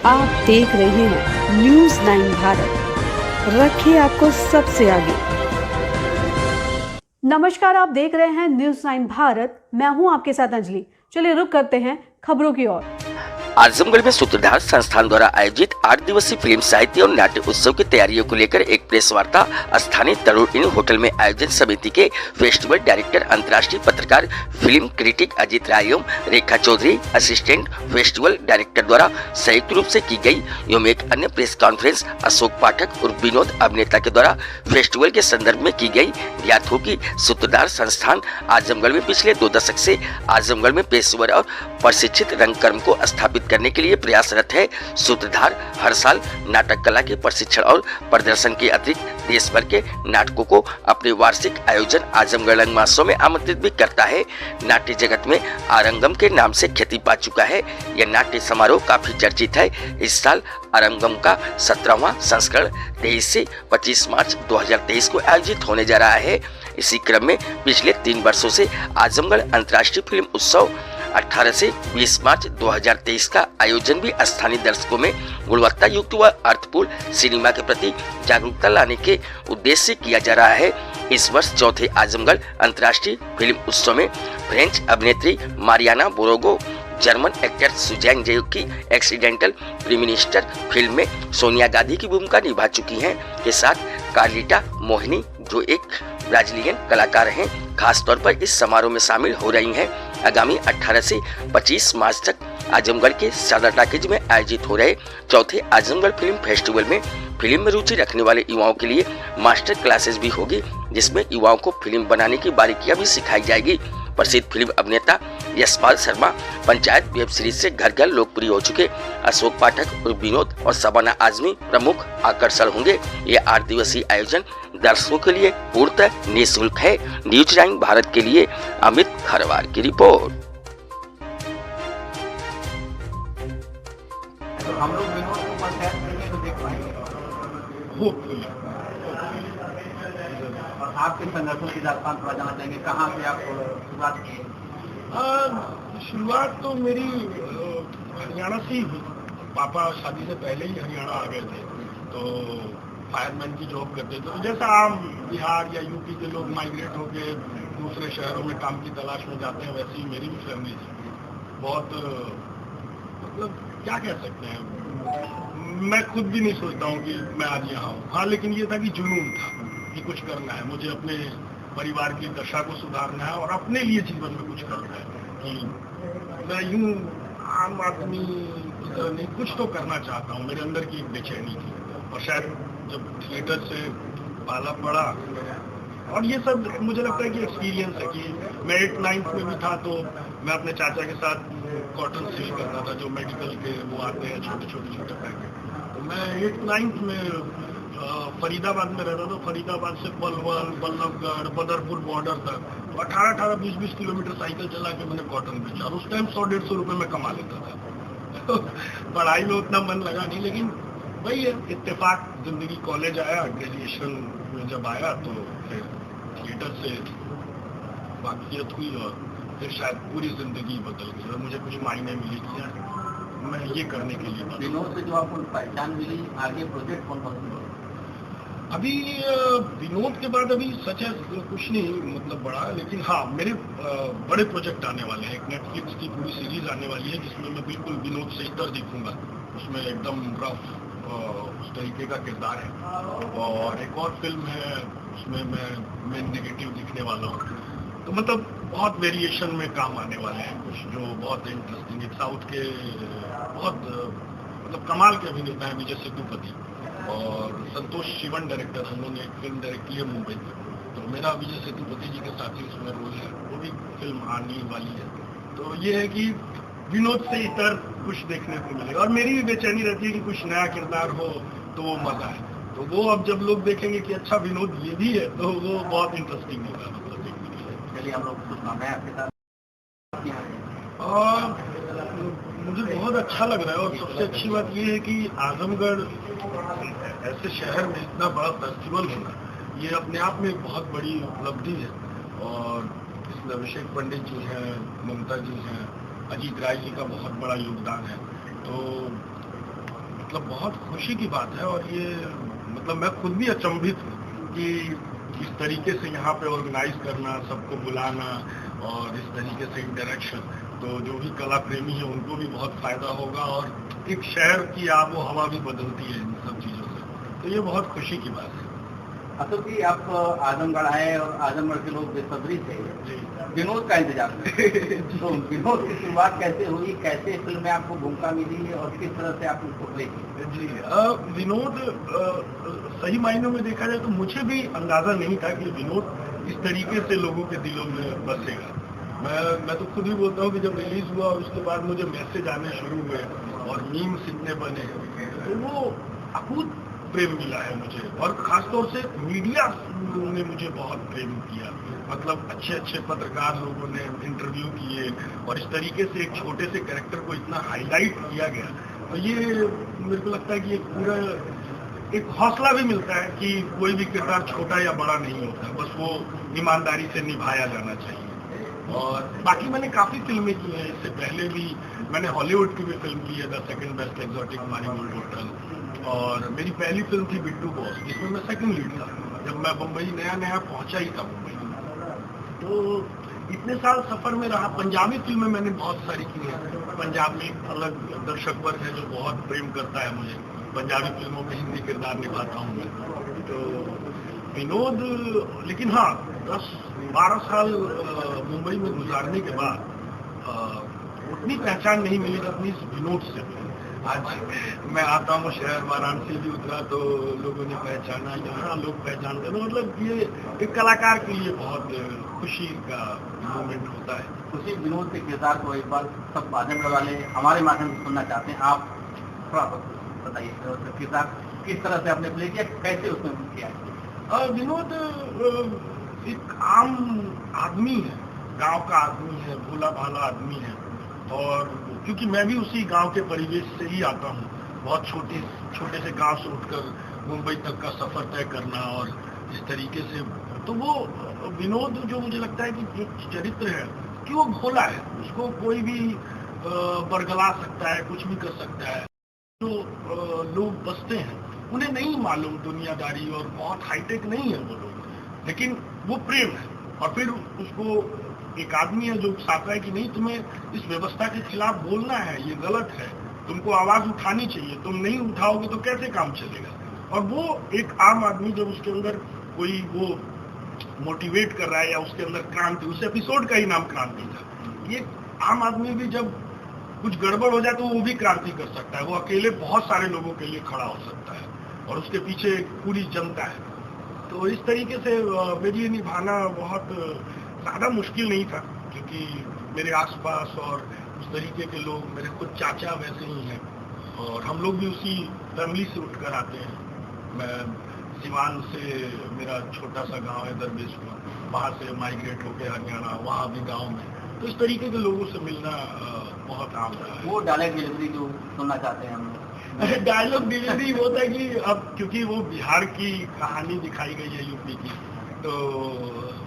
आप देख रहे हैं न्यूज़ 9 भारत, रखिए आपको सबसे आगे। नमस्कार, आप देख रहे हैं न्यूज़ 9 भारत। मैं हूं आपके साथ अंजलि। चलिए रुक करते हैं खबरों की ओर। आजमगढ़ में सूत्रधार संस्थान द्वारा आयोजित 8 दिवसीय फिल्म साहित्य और नाट्य उत्सव की तैयारियों को लेकर एक प्रेस वार्ता स्थानीय तरुण इन होटल में आयोजन समिति के फेस्टिवल डायरेक्टर अंतर्राष्ट्रीय पत्रकार फिल्म क्रिटिक अजीत राय एवं रेखा चौधरी असिस्टेंट फेस्टिवल डायरेक्टर द्वारा संयुक्त रूप से की गई एवं एक अन्य प्रेस कॉन्फ्रेंस अशोक पाठक और विनोद अभिनेता के द्वारा फेस्टिवल के संदर्भ में की गई। ज्ञात हो कि सूत्रधार संस्थान आजमगढ़ में पिछले 2 दशक से आजमगढ़ में पेशेवर और प्रशिक्षित रंगकर्म को स्थापित करने के लिए प्रयासरत है। सूत्रधार हर साल नाटक कला के प्रशिक्षण और प्रदर्शन के अतिरिक्त देश भर के नाटकों को अपने वार्षिक आयोजन आजमगढ़ रंग महोत्सव में आमंत्रित भी करता है। नाट्य जगत में आरंगम के नाम से ख्याति पा चुका है। यह नाट्य समारोह काफी चर्चित है। इस साल आरंगम का 17वां संस्करण 23 से 25 मार्च 2023 को आयोजित होने जा रहा है। इसी क्रम में पिछले 3 वर्षों से आजमगढ़ अंतर्राष्ट्रीय फिल्म उत्सव 18 से 20 मार्च 2023 का आयोजन भी स्थानीय दर्शकों में गुणवत्ता युक्त व अर्थपूर्ण सिनेमा के प्रति जागरूकता लाने के उद्देश्य से किया जा रहा है। इस वर्ष चौथे आजमगढ़ अंतर्राष्ट्रीय फिल्म उत्सव में फ्रेंच अभिनेत्री मारियाना बोरोगो, जर्मन एक्टर सुजैन जेव की एक्सीडेंटल प्राइम मिनिस्टर फिल्म में सोनिया गांधी की भूमिका निभा चुकी हैं, के साथ कार्लिटा मोहिनी जो एक ब्राजीलियन कलाकार हैं, खास तौर पर इस समारोह में शामिल हो रही हैं। आगामी 18 से 25 मार्च तक आजमगढ़ के सादा टाकीज में आयोजित हो रहे चौथे आजमगढ़ फिल्म फेस्टिवल में फिल्म में रुचि रखने वाले युवाओं के लिए मास्टर क्लासेस भी होगी, जिसमें युवाओं को फिल्म बनाने की बारीकियां भी सिखाई जाएगी। प्रसिद्ध फिल्म अभिनेता यशपाल शर्मा पंचायत वेब सीरीज से घर घर लोकप्रिय हो चुके अशोक पाठक और विनोद और शबाना आजमी प्रमुख आकर्षण होंगे। ये 8 दिवसीय आयोजन दर्शकों के लिए पूर्णतः निःशुल्क है। न्यूज़ 9 भारत के लिए अमित खरवार की रिपोर्ट। हम लोग विनोद को पंचायत में तो देख पाएंगे और आपके संगठन की दास्तान थोड़ा जाना चाहेंगे, कहाँ से आप शुरुआत किए? शुरुआत तो मेरी हरियाणा से ही हुई। पापा शादी से पहले ही हरियाणा आ गए थे, तो फायरमैन की जॉब करते थे। तो जैसा आम बिहार या यूपी के लोग माइग्रेट होकर दूसरे शहरों में काम की तलाश में जाते हैं, वैसे ही मेरी भी फैमिली थी। बहुत मतलब क्या कह सकते हैं, मैं खुद भी नहीं सोचता हूँ कि मैं आज यहाँ हूँ। हाँ, लेकिन ये था कि जुनून था कि कुछ करना है, मुझे अपने परिवार की दशा को सुधारना है और अपने लिए जीवन में कुछ करना है। कि मैं यूं आम आदमी की तरह नहीं, कुछ तो करना चाहता हूँ। मेरे अंदर की एक बेचैनी थी और शायद जब थिएटर से पाला पड़ा और ये सब मुझे लगता है कि एक्सपीरियंस है कि मैं 8th-9th में भी था, तो मैं अपने चाचा के साथ कॉटन सील करता था, जो मेडिकल के वो आते हैं छोटे पैकेट। तो मैं 8th-9th में फरीदाबाद में रहता था। फरीदाबाद से पलवल, बल्लभगढ़, बदरपुर बॉर्डर तक 18-18, 20-20 किलोमीटर साइकिल चला के मैंने कॉटन बेचा और उस टाइम 100-150 रुपये में कमा लेता था। तो पढ़ाई में उतना मन लगा नहीं, लेकिन वही है इत्तेफाक, जिंदगी कॉलेज आया, ग्रेजुएशन में जब आया तो फिर थिएटर से वाकफियत हुई और फिर शायद पूरी जिंदगी बदल गई और मुझे कुछ मायने मिली कि मैं ये करने के लिए। विनोद से जो आपको पहचान मिली, आगे प्रोजेक्ट कौन कौन से? अभी विनोद के बाद अभी सच है कुछ नहीं मतलब बड़ा, लेकिन हाँ मेरे बड़े प्रोजेक्ट आने वाले हैं। एक नेटफ्लिक्स की पूरी सीरीज आने वाली है जिसमें मैं बिल्कुल विनोद से इतर दिखूंगा। उसमें एकदम रफ उस तरीके का किरदार है। और एक और फिल्म है, उसमें मैं नेगेटिव दिखने वाला हूँ। तो मतलब बहुत वेरिएशन में काम आने वाले हैं कुछ, जो बहुत इंटरेस्टिंग है। साउथ के बहुत मतलब कमाल के अभिनेता हैं, विजय सेतुपति और संतोष शिवन डायरेक्टर, हम लोग ने एक फिल्म डायरेक्ट की है मुंबई में। तो मेरा विजय सेतुपति जी के साथ ही उसमें रोल है, वो भी फिल्म आने वाली है। तो ये है कि विनोद से इतर कुछ देखने को मिलेगा और मेरी भी बेचैनी रहती है कि कुछ नया किरदार हो तो वो मजा है। तो वो अब जब लोग देखेंगे कि अच्छा विनोद ये भी है, तो वो बहुत इंटरेस्टिंग होगा मतलब देखने के लिए। चलिए हम लोग कुछ नाम है आपके साथ। मुझे बहुत अच्छा लग रहा है और सबसे अच्छी बात ये है कि आजमगढ़ ऐसे शहर में इतना बड़ा फेस्टिवल होना, ये अपने आप में एक बहुत बड़ी उपलब्धि है। और इसमें अभिषेक पंडित जी हैं, ममता जी हैं, अजीत राय जी का बहुत बड़ा योगदान है। तो मतलब बहुत खुशी की बात है। और ये मतलब मैं खुद भी अचंभित हूँ कि इस तरीके से यहाँ पे ऑर्गेनाइज करना, सबको बुलाना और इस तरीके से इंटरेक्शन, तो जो भी कला प्रेमी है उनको भी बहुत फायदा होगा और एक शहर की आबो हवा भी बदलती है इन सब चीज़ों से, तो ये बहुत खुशी की बात है। अशोक जी, आप आजमगढ़ आए और आजमगढ़ के लोग बेसब्री से विनोद का इंतजार करते तो विनोद की शुरुआत कैसे हुई, कैसे फिल्म में आपको भूमिका मिली और किस तरह से आप उसको प्ले किए? जी, विनोद सही मायनों में देखा जाए तो मुझे भी अंदाजा नहीं था कि विनोद इस तरीके से लोगों के दिलों में बसेगा। मैं तो खुद ही बोलता हूँ कि जब रिलीज हुआ उसके बाद मुझे मैसेज आने शुरू हुए और मीम्स इतने बने, तो वो अकूत प्रेम मिला है मुझे। और खासतौर से मीडिया ने मुझे बहुत प्रेम किया, मतलब अच्छे अच्छे पत्रकार लोगों ने इंटरव्यू किए और इस तरीके से एक छोटे से कैरेक्टर को इतना हाईलाइट किया गया, तो ये मेरे को लगता है कि एक पूरा एक हौसला भी मिलता है कि कोई भी किरदार छोटा या बड़ा नहीं होता, बस वो ईमानदारी से निभाया जाना चाहिए। और बाकी मैंने काफ़ी फिल्में की हैं, इससे पहले भी मैंने हॉलीवुड की भी फिल्म की है, the second best exotic marigold hotel, और मेरी पहली फिल्म थी बिट्टू बॉस, जिसमें मैं सेकंड लीड था जब मैं मुंबई नया पहुंचा ही था मुंबई। तो इतने साल सफर में रहा। पंजाबी फिल्में मैंने बहुत सारी की हैं, पंजाब में एक अलग दर्शक वर्ग है जो बहुत प्रेम करता है मुझे, पंजाबी फिल्मों में हिंदी किरदार निभाता हूँ मैं। तो विनोद, लेकिन हाँ 10-12 साल मुंबई में गुजारने के बाद उतनी पहचान नहीं मिली जितनी विनोद से। आज मैं आता हूँ शहर, वाराणसी भी उतरा तो लोगों ने पहचाना, यहाँ लोग पहचानते हैं, मतलब ये एक कलाकार के लिए बहुत खुशी का मोमेंट होता है। उसी विनोद के किरदार को एक बार सब आजमगढ़ वाले हमारे माध्यम से सुनना चाहते हैं, आप थोड़ा बताइए किरदार किस तरह से आपने प्ले किया, कैसे उसमें किया? विनोद एक आम आदमी है, गांव का आदमी है, भोला भाला आदमी है। और क्योंकि मैं भी उसी गांव के परिवेश से ही आता हूँ, बहुत छोटे से गांव से उठकर मुंबई तक का सफर तय करना और इस तरीके से, तो वो विनोद जो मुझे लगता है कि एक चरित्र है कि वो भोला है, उसको कोई भी बरगला सकता है, कुछ भी कर सकता है। जो लोग बसते हैं उन्हें नहीं मालूम दुनियादारी और बहुत हाईटेक नहीं है वो लोग, लेकिन वो प्रेम है। और फिर उसको एक आदमी है जो साथ है कि नहीं, तुम्हें इस व्यवस्था के खिलाफ बोलना है, ये गलत है, तुमको आवाज उठानी चाहिए, तुम नहीं उठाओगे तो कैसे काम चलेगा। और वो एक आम आदमी जब उसके अंदर कोई वो मोटिवेट कर रहा है या उसके अंदर क्रांति, उस एपिसोड का ही नाम क्रांति था। ये आम आदमी भी जब कुछ गड़बड़ हो जाए तो वो भी क्रांति कर सकता है, वो अकेले बहुत सारे लोगों के लिए खड़ा हो सकता है और उसके पीछे पूरी जनता है। तो इस तरीके से मेरे लिए निभाना बहुत ज़्यादा मुश्किल नहीं था, क्योंकि मेरे आसपास और उस तरीके के लोग, मेरे खुद चाचा वैसे ही हैं और हम लोग भी उसी फैमिली से उठकर आते हैं। मैं सिवान से, मेरा छोटा सा गांव है दरबेशपुर, वहाँ से माइग्रेट होकर हरियाणा, वहाँ भी गांव में, तो इस तरीके के लोगों से मिलना बहुत आम रहा है। वो डायलॉग डिलीवरी जो सुनना चाहते हैं हम लोग। डायलॉग डिलीवरी वो था कि अब क्योंकि वो बिहार की कहानी दिखाई गई है, यूपी की, तो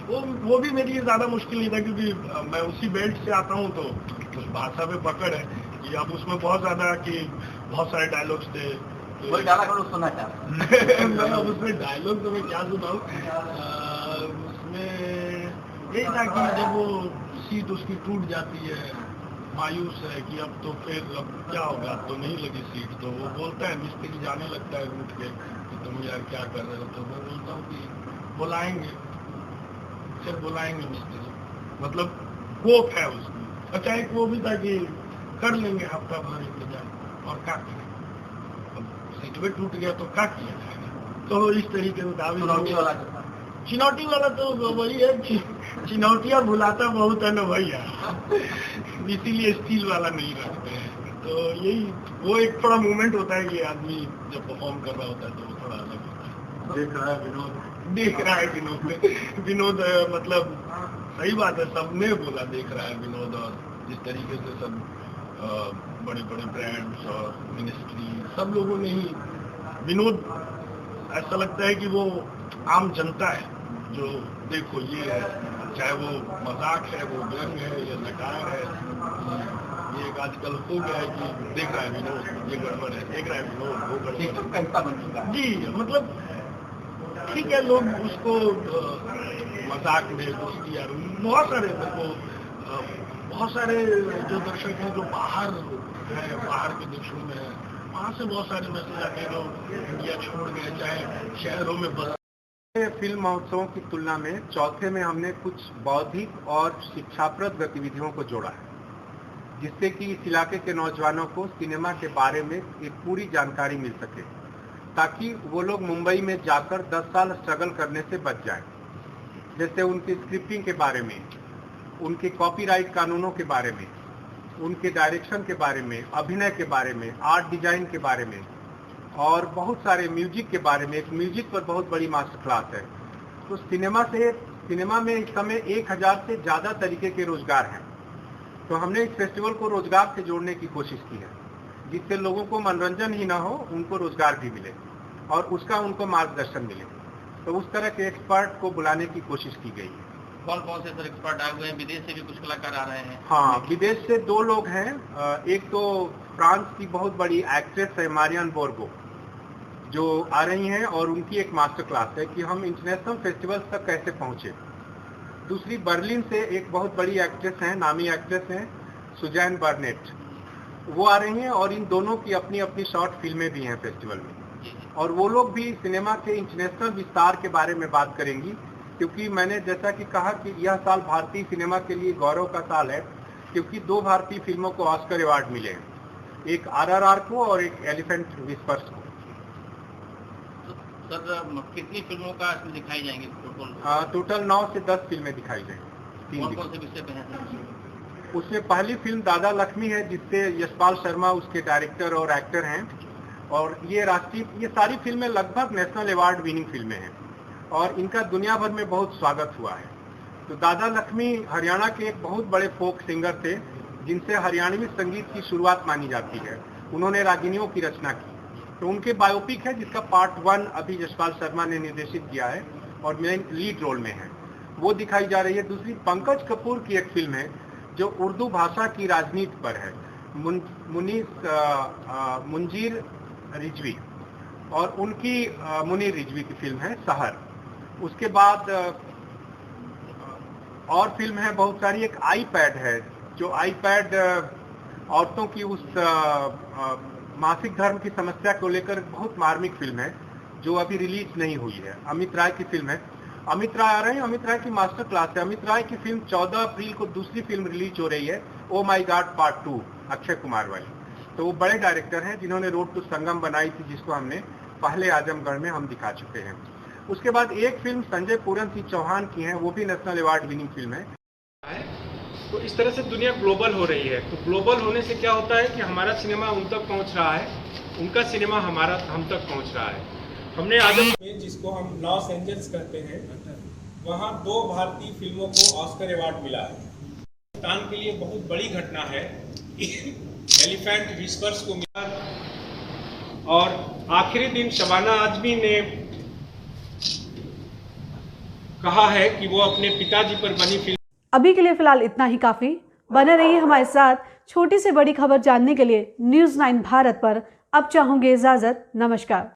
वो भी मेरे लिए ज़्यादा मुश्किल नहीं था, क्योंकि मैं उसी बेल्ट से आता हूँ, तो उस भाषा में पकड़ है कि अब उसमें बहुत ज़्यादा कि बहुत सारे डायलॉग्स थे। वही डायलॉग सुनना चाहते हैं। उसमें डायलॉग तो मैं क्या सुनाऊँ, उसमें यही था कि जब वो सीट उसकी टूट जाती है, मायूस है कि अब तो फिर अब क्या होगा, अब तो नहीं लगी सीट, तो वो बोलता है, मिस्त्री जाने लगता है उठ के कि तुम यार क्या कर रहे हो, तो मैं बोलता हूँ कि बुलाएंगे, फिर बुलाएंगे मिस्त्री, मतलब होप है उसमें। अच्छा एक वो भी था कि कर लेंगे हफ्ता भर इंतजार, और क्या करें, अब सीट में टूट गया तो क्या किया जाएगा। तो इस तरीके से चिनौटी वाला तो वही है, चिनौतियाँ भुलाता बहुत है ना भैया, इसीलिए स्टील वाला नहीं रखते हैं। तो यही वो एक थोड़ा मूवमेंट होता है कि आदमी जब परफॉर्म कर रहा होता है तो वो थोड़ा अलग होता है। देख रहा है विनोद मतलब सही बात है, सबने बोला देख रहा है विनोद, और जिस तरीके से सब बड़े बड़े ब्रांड्स और मिनिस्ट्री सब लोगों ने ही विनोद, ऐसा लगता है कि वो आम जनता है जो देखो ये है, चाहे वो मजाक है, वो व्यंग है या नकार है, ये एक आजकल हो गया है कि देख रहा है विनोद ये गड़बड़ है, देख रहा है विनोद वो गड़बड़ सिस्टम कैसा बन चुका है? जी मतलब ठीक है, लोग उसको मजाक में दोस्ती यार बहुत सारे बहुत सारे जो दर्शक हैं जो बाहर है, बाहर के देशों में है, वहाँ से बहुत सारे मैसेज आते हैं लोग इंडिया छोड़ गए, चाहे शहरों में बस। फिल्म महोत्सवों की तुलना में चौथे में हमने कुछ बौद्धिक और शिक्षाप्रद गतिविधियों को जोड़ा है, जिससे कि इस इलाके के नौजवानों को सिनेमा के बारे में एक पूरी जानकारी मिल सके, ताकि वो लोग मुंबई में जाकर 10 साल स्ट्रगल करने से बच जाएं। जैसे उनकी स्क्रिप्टिंग के बारे में, उनके कॉपीराइट कानूनों के बारे में, उनके डायरेक्शन के बारे में, अभिनय के बारे में, आर्ट डिजाइन के बारे में और बहुत सारे म्यूजिक के बारे में। एक म्यूजिक पर बहुत बड़ी मास्टर क्लास है। तो सिनेमा में इस समय 1000 से ज़्यादा तरीके के रोजगार हैं। तो हमने इस फेस्टिवल को रोजगार से जोड़ने की कोशिश की है, जिससे लोगों को मनोरंजन ही ना हो, उनको रोजगार भी मिले और उसका उनको मार्गदर्शन मिले। तो उस तरह के एक्सपर्ट को बुलाने की कोशिश की गई है। कौन कौन से सर एक्सपर्ट आए हुए हैं? विदेश से भी कुछ कलाकार आ रहे हैं? हाँ, विदेश से 2 लोग हैं। एक तो फ्रांस की बहुत बड़ी एक्ट्रेस है मारियन बोर्गो, जो आ रही हैं और उनकी एक मास्टर क्लास है कि हम इंटरनेशनल फेस्टिवल्स तक कैसे पहुंचे। दूसरी बर्लिन से एक बहुत बड़ी एक्ट्रेस हैं, नामी एक्ट्रेस हैं सुजैन बर्नेट, वो आ रही हैं और इन दोनों की अपनी अपनी शॉर्ट फिल्में भी हैं फेस्टिवल में। और वो लोग भी सिनेमा के इंटरनेशनल विस्तार के बारे में बात करेंगी, क्योंकि मैंने जैसा कि कहा कि यह साल भारतीय सिनेमा के लिए गौरव का साल है, क्योंकि 2 भारतीय फिल्मों को ऑस्कर अवार्ड मिले हैं, एक RRR को और एक एलिफेंट विस्पर्स को। सर कितनी फिल्मों का इसमें दिखाई जाएंगे टोटल 9 से 10 फिल्में दिखाई जाएंगी। कौन कौन से विषय पे हैं? उसमें पहली फिल्म दादा लक्ष्मी है, जिससे यशपाल शर्मा उसके डायरेक्टर और एक्टर हैं। और ये सारी फिल्में लगभग नेशनल अवार्ड विनिंग फिल्में हैं और इनका दुनिया भर में बहुत स्वागत हुआ है। तो दादा लक्ष्मी हरियाणा के एक बहुत बड़े फोक सिंगर थे, जिनसे हरियाणवी संगीत की शुरुआत मानी जाती है। उन्होंने रागिनियों की रचना की। तो उनके बायोपिक है, जिसका पार्ट 1 अभी यशपाल शर्मा ने निर्देशित किया है और मेन लीड रोल में है, वो दिखाई जा रही है। दूसरी पंकज कपूर की एक फिल्म है जो उर्दू भाषा की राजनीति पर है, मुनीर रिजवी, और उनकी मुनीर रिजवी की फिल्म है सहर। उसके बाद और फिल्म है बहुत सारी। एक आईपैड है, जो आईपैड औरतों की उस मासिक धर्म की समस्या को लेकर बहुत मार्मिक फिल्म है, जो अभी रिलीज नहीं हुई है। अमित राय की फिल्म है। अमित राय आ रहे हैं, अमित राय की मास्टर क्लास है। अमित राय की फिल्म 14 अप्रैल को दूसरी फिल्म रिलीज हो रही है, ओ माई गॉड पार्ट 2, अक्षय कुमार वाली। तो वो बड़े डायरेक्टर हैं, जिन्होंने रोड टू संगम बनाई थी, जिसको हमने पहले आजमगढ़ में हम दिखा चुके हैं। उसके बाद एक फिल्म संजय पूरन सिंह चौहान की है, वो भी नेशनल अवार्ड विनिंग फिल्म है। तो इस तरह से दुनिया ग्लोबल हो रही है। तो ग्लोबल होने से क्या होता है कि हमारा सिनेमा उन तक पहुंच रहा है, उनका सिनेमा हम तक पहुंच रहा है। हमने आजमगढ़ में, जिसको हम लॉस एंजल्स कहते हैं, वहाँ 2 भारतीय फिल्मों को ऑस्कर अवार्ड मिला है। हिंदुस्तान के लिए बहुत बड़ी घटना है। एलिफेंट विस्पर्स को मिला और आखिरी दिन शबाना आजमी ने कहा है कि वो अपने पिताजी पर बनी फिल्म। अभी के लिए फिलहाल इतना ही काफी। बने रहिए हमारे साथ। छोटी से बड़ी खबर जानने के लिए न्यूज़ 9 भारत पर अब चाहूंगी इजाजत। नमस्कार।